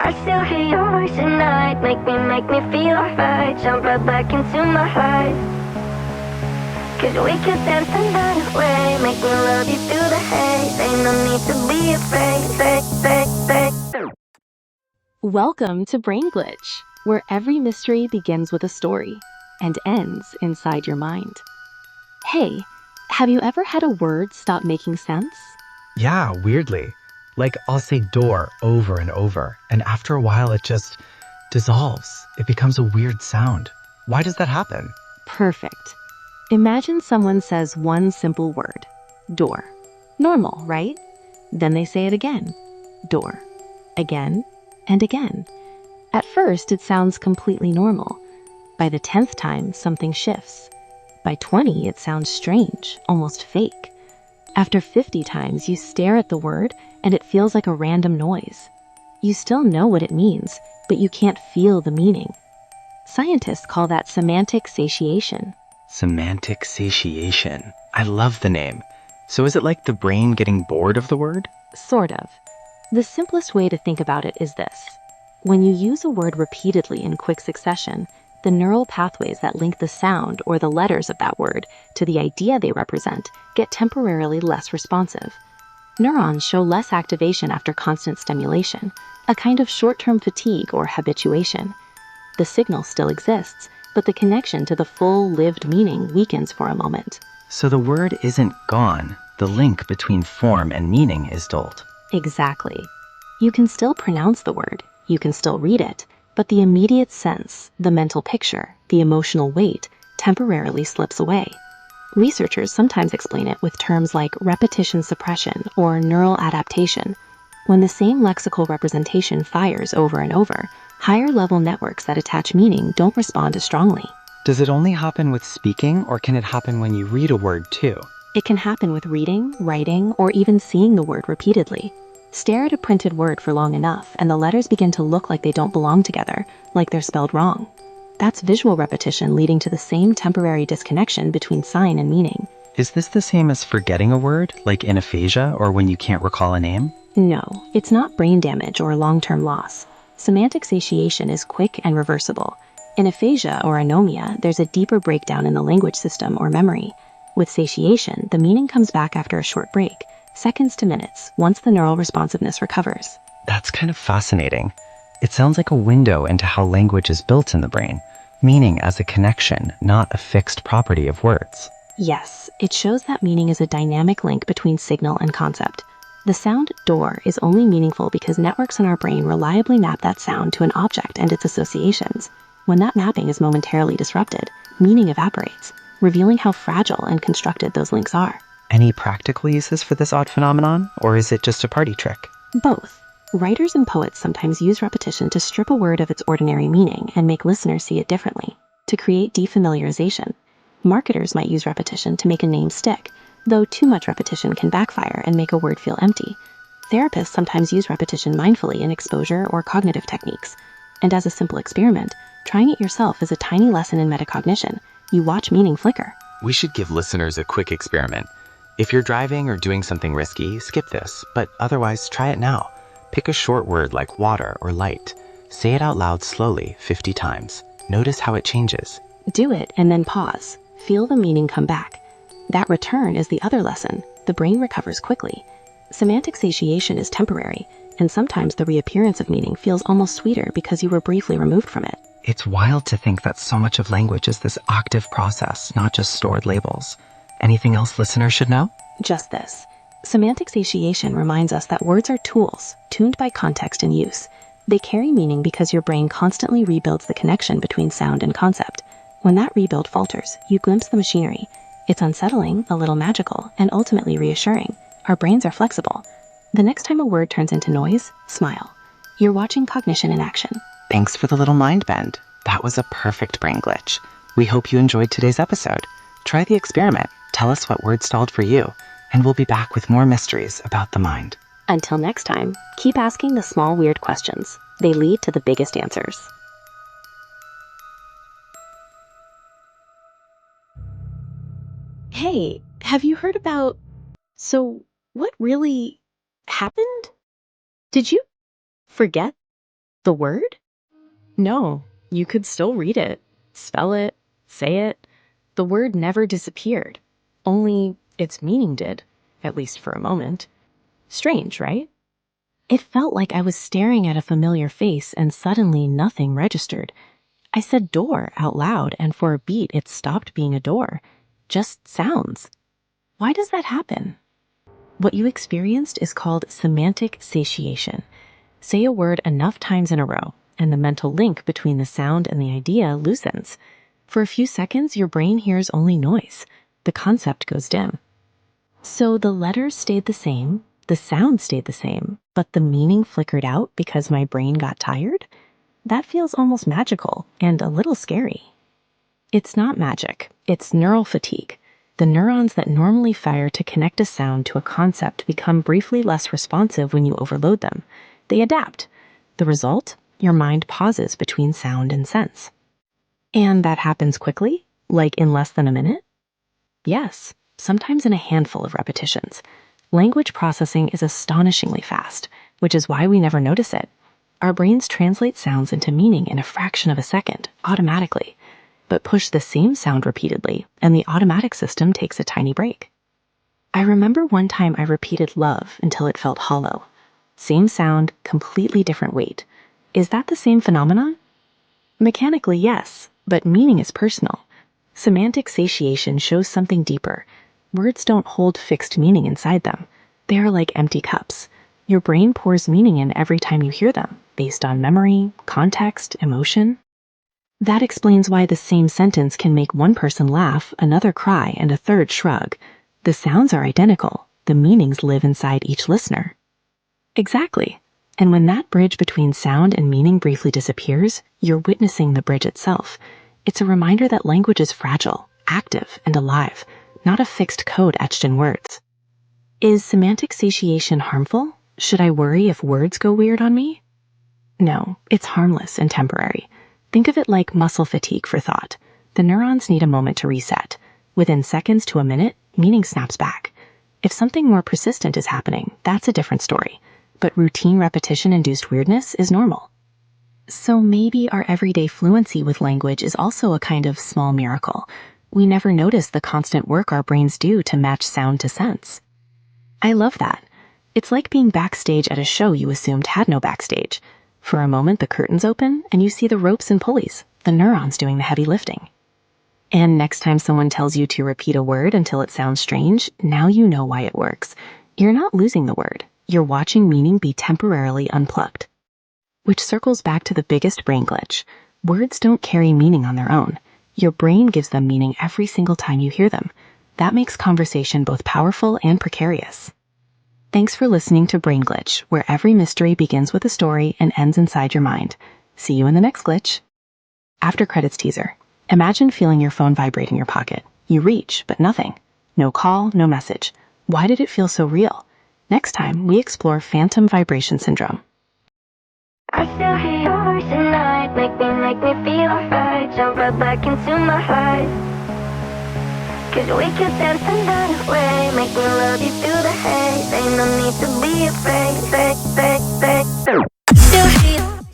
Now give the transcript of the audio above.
I still hear your voice at night. Make me feel alright. Jump right back into my life. Cause we could dance the night away. Make me love you through the haze. Ain't no need to be afraid. Welcome to Brain Glitch, where every mystery begins with a story and ends inside your mind. Hey, have you ever had a word stop making sense? Yeah, weirdly. Like, I'll say door over and over, and after a while it just dissolves. It becomes a weird sound. Why does that happen? Perfect. Imagine someone says one simple word, door. Normal, right? Then they say it again, door. Again and again. At first, it sounds completely normal. By the 10th time, something shifts. By 20, it sounds strange, almost fake. After 50 times, you stare at the word and it feels like a random noise. You still know what it means, but you can't feel the meaning. Scientists call that semantic satiation. Semantic satiation. I love the name. So is it like the brain getting bored of the word? Sort of. The simplest way to think about it is this. When you use a word repeatedly in quick succession, the neural pathways that link the sound or the letters of that word to the idea they represent get temporarily less responsive. Neurons show less activation after constant stimulation, a kind of short-term fatigue or habituation. The signal still exists, but the connection to the full lived meaning weakens for a moment. So the word isn't gone. The link between form and meaning is dulled. Exactly. You can still pronounce the word, you can still read it, but the immediate sense, the mental picture, the emotional weight, temporarily slips away. Researchers sometimes explain it with terms like repetition suppression or neural adaptation. When the same lexical representation fires over and over, higher-level networks that attach meaning don't respond as strongly. Does it only happen with speaking, or can it happen when you read a word too? It can happen with reading, writing, or even seeing the word repeatedly. Stare at a printed word for long enough, and the letters begin to look like they don't belong together, like they're spelled wrong. That's visual repetition leading to the same temporary disconnection between sign and meaning. Is this the same as forgetting a word, like in aphasia or when you can't recall a name? No, it's not brain damage or long-term loss. Semantic satiation is quick and reversible. In aphasia or anomia, there's a deeper breakdown in the language system or memory. With satiation, the meaning comes back after a short break, seconds to minutes, once the neural responsiveness recovers. That's kind of fascinating. It sounds like a window into how language is built in the brain, meaning as a connection, not a fixed property of words. Yes, it shows that meaning is a dynamic link between signal and concept. The sound door is only meaningful because networks in our brain reliably map that sound to an object and its associations. When that mapping is momentarily disrupted, meaning evaporates, revealing how fragile and constructed those links are. Any practical uses for this odd phenomenon, or is it just a party trick? Both. Writers and poets sometimes use repetition to strip a word of its ordinary meaning and make listeners see it differently, to create defamiliarization. Marketers might use repetition to make a name stick, though too much repetition can backfire and make a word feel empty. Therapists sometimes use repetition mindfully in exposure or cognitive techniques. And as a simple experiment, trying it yourself is a tiny lesson in metacognition. You watch meaning flicker. We should give listeners a quick experiment. If you're driving or doing something risky, skip this, but otherwise try it now. Pick a short word like water or light. Say it out loud slowly 50 times. Notice how it changes. Do it and then pause. Feel the meaning come back. That return is the other lesson. The brain recovers quickly. Semantic satiation is temporary, and sometimes the reappearance of meaning feels almost sweeter because you were briefly removed from it. It's wild to think that so much of language is this octave process, not just stored labels. Anything else listeners should know? Just this. Semantic satiation reminds us that words are tools, tuned by context and use. They carry meaning because your brain constantly rebuilds the connection between sound and concept. When that rebuild falters, you glimpse the machinery. It's unsettling, a little magical, and ultimately reassuring. Our brains are flexible. The next time a word turns into noise, smile. You're watching cognition in action. Thanks for the little mind bend. That was a perfect brain glitch. We hope you enjoyed today's episode. Try the experiment. Tell us what word stalled for you, and we'll be back with more mysteries about the mind. Until next time, keep asking the small weird questions. They lead to the biggest answers. Hey, have you heard about... So, what really happened? Did you forget The word? No, you could still read it, spell it, say it. The word never disappeared. Only its meaning did, at least for a moment. Strange, right? It felt like I was staring at a familiar face and suddenly nothing registered. I said door out loud, and for a beat it stopped being a door. Just sounds. Why does that happen? What you experienced is called semantic satiation. Say a word enough times in a row, and the mental link between the sound and the idea loosens. For a few seconds, your brain hears only noise. The concept goes dim. So the letters stayed the same, the sound stayed the same, but the meaning flickered out because my brain got tired? That feels almost magical and a little scary. It's not magic, it's neural fatigue. The neurons that normally fire to connect a sound to a concept become briefly less responsive when you overload them. They adapt. The result? Your mind pauses between sound and sense. And that happens quickly? Like in less than a minute? Yes, sometimes in a handful of repetitions. Language processing is astonishingly fast, which is why we never notice it. Our brains translate sounds into meaning in a fraction of a second, automatically. But push the same sound repeatedly, and the automatic system takes a tiny break. I remember one time I repeated love until it felt hollow. Same sound, completely different weight. Is that the same phenomenon? Mechanically, yes, but meaning is personal. Semantic satiation shows something deeper. Words don't hold fixed meaning inside them. They are like empty cups. Your brain pours meaning in every time you hear them, based on memory, context, emotion. That explains why the same sentence can make one person laugh, another cry, and a third shrug. The sounds are identical. The meanings live inside each listener. Exactly. And when that bridge between sound and meaning briefly disappears, you're witnessing the bridge itself. It's a reminder that language is fragile, active, and alive, not a fixed code etched in words. Is semantic satiation harmful? Should I worry if words go weird on me? No, it's harmless and temporary. Think of it like muscle fatigue for thought. The neurons need a moment to reset. Within seconds to a minute, meaning snaps back. If something more persistent is happening, that's a different story. But routine repetition-induced weirdness is normal. So maybe our everyday fluency with language is also a kind of small miracle. We never notice the constant work our brains do to match sound to sense. I love that. It's like being backstage at a show you assumed had no backstage. For a moment, the curtains open and you see the ropes and pulleys, the neurons doing the heavy lifting. And next time someone tells you to repeat a word until it sounds strange, now you know why it works. You're not losing the word. You're watching meaning be temporarily unplugged. Which circles back to the biggest brain glitch. Words don't carry meaning on their own. Your brain gives them meaning every single time you hear them. That makes conversation both powerful and precarious. Thanks for listening to Brain Glitch, where every mystery begins with a story and ends inside your mind. See you in the next glitch. After credits teaser. Imagine feeling your phone vibrate in your pocket. You reach, but nothing. No call, no message. Why did it feel so real? Next time, we explore phantom vibration syndrome. I still hear your voice at night, make me feel alright. Jump right back into my life. 'Cause we could dance the night away, make me love you through the haze. Ain't no need to be afraid,